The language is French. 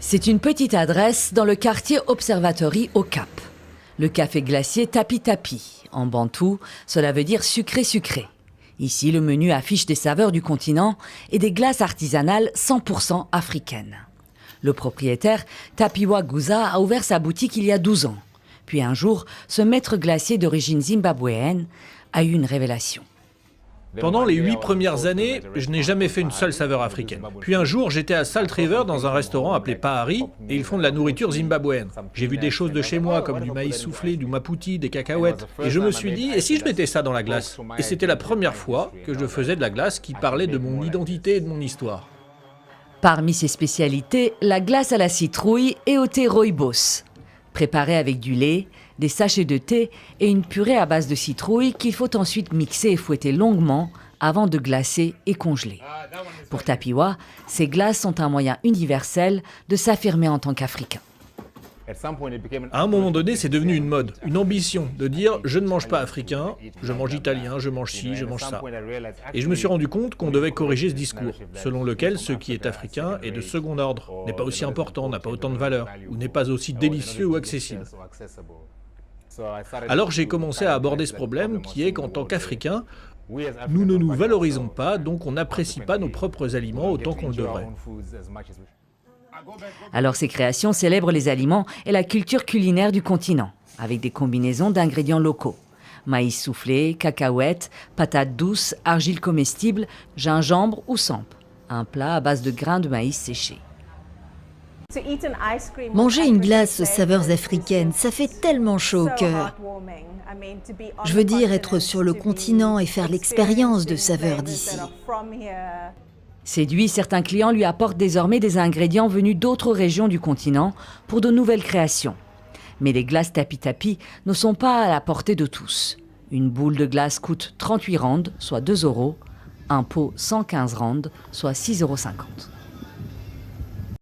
C'est une petite adresse dans le quartier Observatory au Cap. Le café glacier Tapi Tapi. En bantou, cela veut dire sucré-sucré. Ici, le menu affiche des saveurs du continent et des glaces artisanales 100% africaines. Le propriétaire, Tapiwa Guza, a ouvert sa boutique il y a 12 ans. Puis un jour, ce maître glacier d'origine zimbabwéenne a eu une révélation. Pendant les 8 premières années, je n'ai jamais fait une seule saveur africaine. Puis un jour, j'étais à Salt River dans un restaurant appelé Pahari et ils font de la nourriture zimbabwéenne. J'ai vu des choses de chez moi comme du maïs soufflé, du maputi, des cacahuètes. Et je me suis dit, et si je mettais ça dans la glace? Et c'était la première fois que je faisais de la glace qui parlait de mon identité et de mon histoire. Parmi ses spécialités, la glace à la citrouille et au thé rooibos. Préparée avec du lait, des sachets de thé et une purée à base de citrouille qu'il faut ensuite mixer et fouetter longuement avant de glacer et congeler. Pour Tapiwa, ces glaces sont un moyen universel de s'affirmer en tant qu'Africain. À un moment donné, c'est devenu une mode, une ambition de dire « je ne mange pas africain, je mange italien, je mange ci, je mange ça ». Et je me suis rendu compte qu'on devait corriger ce discours, selon lequel ce qui est africain est de second ordre, n'est pas aussi important, n'a pas autant de valeur, ou n'est pas aussi délicieux ou accessible. Alors j'ai commencé à aborder ce problème qui est qu'en tant qu'Africains, nous ne nous valorisons pas, donc on n'apprécie pas nos propres aliments autant qu'on le devrait. Alors ces créations célèbrent les aliments et la culture culinaire du continent, avec des combinaisons d'ingrédients locaux. Maïs soufflé, cacahuètes, patates douces, argile comestible, gingembre ou samp. Un plat à base de grains de maïs séchés. Manger une glace aux saveurs africaines, ça fait tellement chaud au cœur. Je veux dire être sur le continent et faire l'expérience de saveurs d'ici. Séduit, certains clients lui apportent désormais des ingrédients venus d'autres régions du continent pour de nouvelles créations. Mais les glaces Tapi Tapi ne sont pas à la portée de tous. Une boule de glace coûte 38 rands, soit 2 €. Un pot 115 rands, soit 6,50 €.